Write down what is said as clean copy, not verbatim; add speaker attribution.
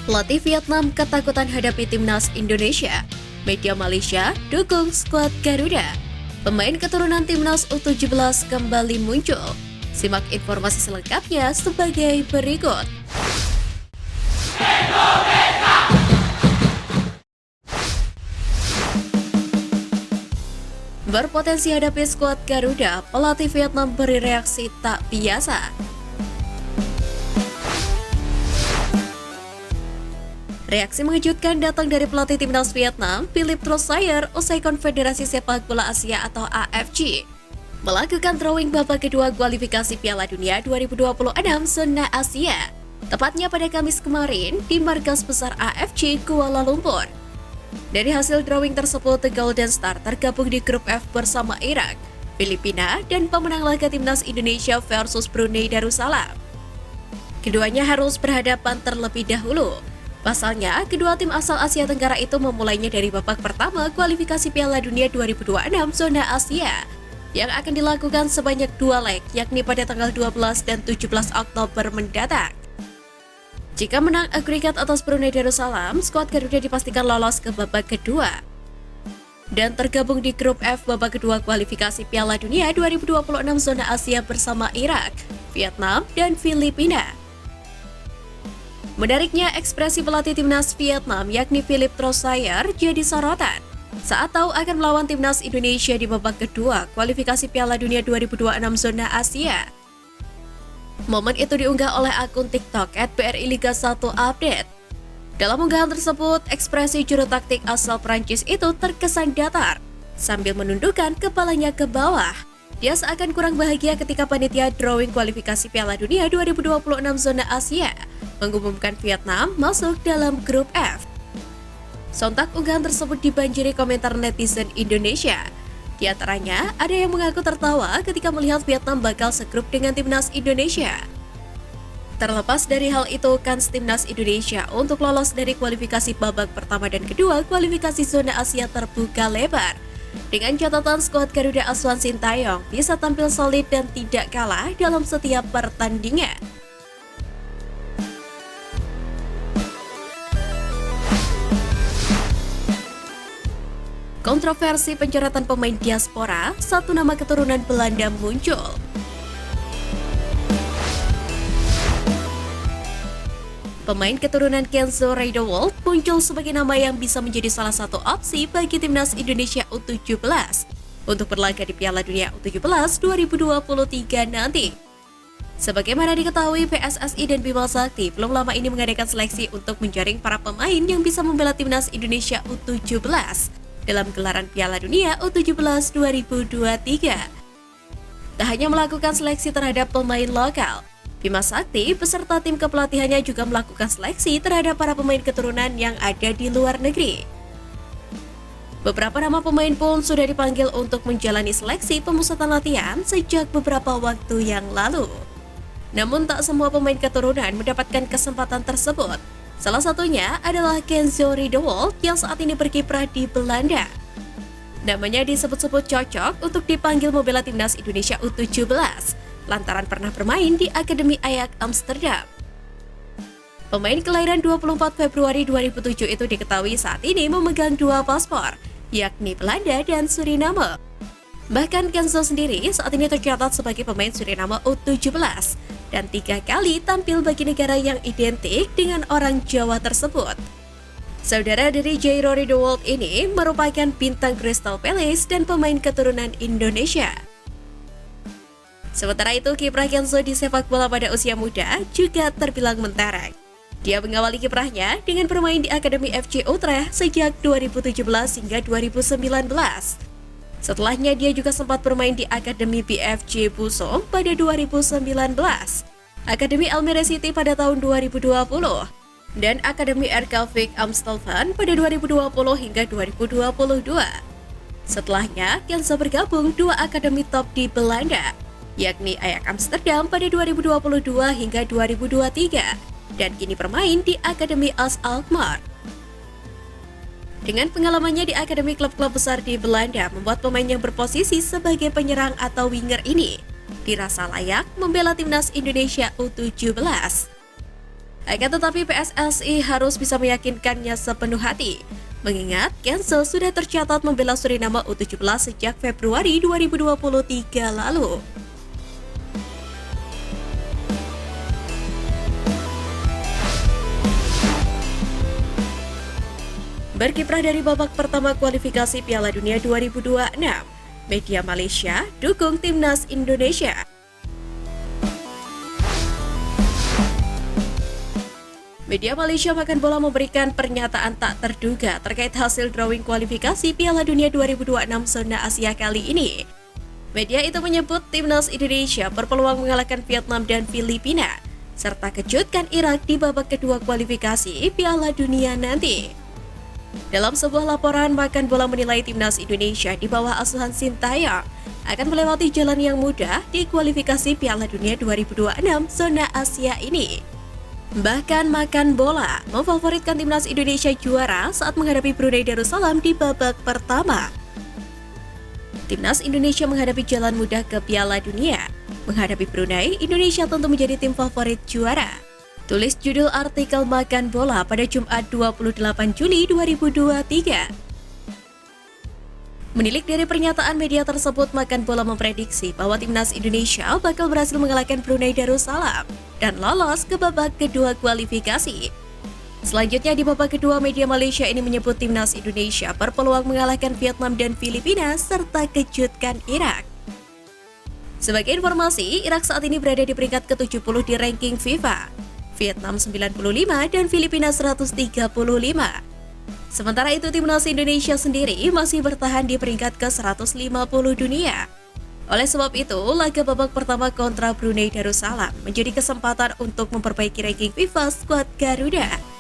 Speaker 1: Pelatih Vietnam ketakutan hadapi timnas Indonesia. Media Malaysia dukung skuad Garuda. Pemain keturunan timnas U17 kembali muncul. Simak informasi selengkapnya sebagai berikut. Berpotensi hadapi skuad Garuda, pelatih Vietnam beri reaksi tak biasa. Reaksi mengejutkan datang dari pelatih timnas Vietnam, Philippe Trossayer, usai Konfederasi Sepak Bola Asia atau AFC melakukan drawing babak kedua kualifikasi Piala Dunia 2026 zona Asia, tepatnya pada Kamis kemarin di markas besar AFC Kuala Lumpur. Dari hasil drawing tersebut, The Golden Star tergabung di grup F bersama Irak, Filipina, dan pemenang laga timnas Indonesia versus Brunei Darussalam. Keduanya harus berhadapan terlebih dahulu. Pasalnya, kedua tim asal Asia Tenggara itu memulainya dari babak pertama kualifikasi Piala Dunia 2026 zona Asia yang akan dilakukan sebanyak 2 leg, yakni pada tanggal 12 dan 17 Oktober mendatang. Jika menang agregat atas Brunei Darussalam, skuad Garuda dipastikan lolos ke babak kedua dan tergabung di grup F babak kedua kualifikasi Piala Dunia 2026 zona Asia bersama Irak, Vietnam, dan Filipina. Menariknya, ekspresi pelatih timnas Vietnam yakni Philippe Trossayer jadi sorotan saat tahu akan melawan timnas Indonesia di babak kedua kualifikasi Piala Dunia 2026 zona Asia. Momen itu diunggah oleh akun TikTok @BRI-Liga1Update. Dalam unggahan tersebut, ekspresi juru taktik asal Prancis itu terkesan datar sambil menundukkan kepalanya ke bawah. Dia seakan kurang bahagia ketika panitia drawing kualifikasi Piala Dunia 2026 zona Asia mengumumkan Vietnam masuk dalam grup F. Sontak unggahan tersebut dibanjiri komentar netizen Indonesia. Di antaranya, ada yang mengaku tertawa ketika melihat Vietnam bakal segrup dengan timnas Indonesia. Terlepas dari hal itu, kans timnas Indonesia untuk lolos dari kualifikasi babak pertama dan kedua kualifikasi zona Asia terbuka lebar. Dengan catatan skuad Garuda Asuhan Sintayong bisa tampil solid dan tidak kalah dalam setiap pertandingan. Kontroversi pencoretan pemain diaspora, satu nama keturunan Belanda muncul. Pemain keturunan Kenzo Rijderwold muncul sebagai nama yang bisa menjadi salah satu opsi bagi timnas Indonesia U17 untuk berlaga di Piala Dunia U17 2023 nanti. Sebagaimana diketahui, PSSI dan Bima Sakti belum lama ini mengadakan seleksi untuk menjaring para pemain yang bisa membela timnas Indonesia U17 dalam gelaran Piala Dunia U17 2023. Tak hanya melakukan seleksi terhadap pemain lokal, Bima Sakti beserta tim kepelatihannya juga melakukan seleksi terhadap para pemain keturunan yang ada di luar negeri. Beberapa nama pemain pun sudah dipanggil untuk menjalani seleksi pemusatan latihan sejak beberapa waktu yang lalu. Namun tak semua pemain keturunan mendapatkan kesempatan tersebut. Salah satunya adalah Kenzo Rijderwold yang saat ini berkiprah di Belanda. Namanya disebut-sebut cocok untuk dipanggil membela timnas Indonesia U17 lantaran pernah bermain di Akademi Ajax Amsterdam. Pemain kelahiran 24 Februari 2007 itu diketahui saat ini memegang 2 paspor, yakni Belanda dan Suriname. Bahkan Kenzo sendiri saat ini tercatat sebagai pemain Suriname U17 dan 3 kali tampil bagi negara yang identik dengan orang Jawa tersebut. Saudara dari Jairo Rijderwold ini merupakan bintang Crystal Palace dan pemain keturunan Indonesia. Sementara itu, kiprah Kenzo di sepak bola pada usia muda juga terbilang mentereng. Dia mengawali kiprahnya dengan bermain di Akademi FC Utrecht sejak 2017 hingga 2019. Setelahnya dia juga sempat bermain di Akademi BFC Busong pada 2019, Akademi Almere City pada tahun 2020, dan Akademi Reykjavik Amstelveen pada 2020 hingga 2022. Setelahnya, Kenzo bergabung 2 akademi top di Belanda, yakni Ajax Amsterdam pada 2022 hingga 2023, dan kini bermain di Akademi AS Alkmaar. Dengan pengalamannya di akademi klub-klub besar di Belanda, membuat pemain yang berposisi sebagai penyerang atau winger ini dirasa layak membela timnas Indonesia U17. Akan tetapi PSSI harus bisa meyakinkannya sepenuh hati, mengingat Kenzo sudah tercatat membela Suriname U17 sejak Februari 2023 lalu. Berkiprah dari babak pertama kualifikasi Piala Dunia 2026, media Malaysia dukung Timnas Indonesia. Media Malaysia Makan Bola memberikan pernyataan tak terduga terkait hasil drawing kualifikasi Piala Dunia 2026 zona Asia kali ini. Media itu menyebut Timnas Indonesia berpeluang mengalahkan Vietnam dan Filipina, serta kejutkan Irak di babak kedua kualifikasi Piala Dunia nanti. Dalam sebuah laporan, Makan Bola menilai Timnas Indonesia di bawah asuhan Sintayong akan melewati jalan yang mudah di kualifikasi Piala Dunia 2026 zona Asia ini. Bahkan Makan Bola memfavoritkan Timnas Indonesia juara saat menghadapi Brunei Darussalam di babak pertama. Timnas Indonesia menghadapi jalan mudah ke Piala Dunia. Menghadapi Brunei, Indonesia tentu menjadi tim favorit juara. Tulis judul artikel Makan Bola pada Jumat 28 Juli 2023. Menilik dari pernyataan media tersebut, Makan Bola memprediksi bahwa Timnas Indonesia bakal berhasil mengalahkan Brunei Darussalam dan lolos ke babak kedua kualifikasi. Selanjutnya di babak kedua, media Malaysia ini menyebut Timnas Indonesia berpeluang mengalahkan Vietnam dan Filipina serta kejutkan Irak. Sebagai informasi, Irak saat ini berada di peringkat ke-70 di ranking FIFA, Vietnam 95 dan Filipina 135. Sementara itu, Timnas Indonesia sendiri masih bertahan di peringkat ke-150 dunia. Oleh sebab itu, laga babak pertama kontra Brunei Darussalam menjadi kesempatan untuk memperbaiki ranking FIFA skuad Garuda.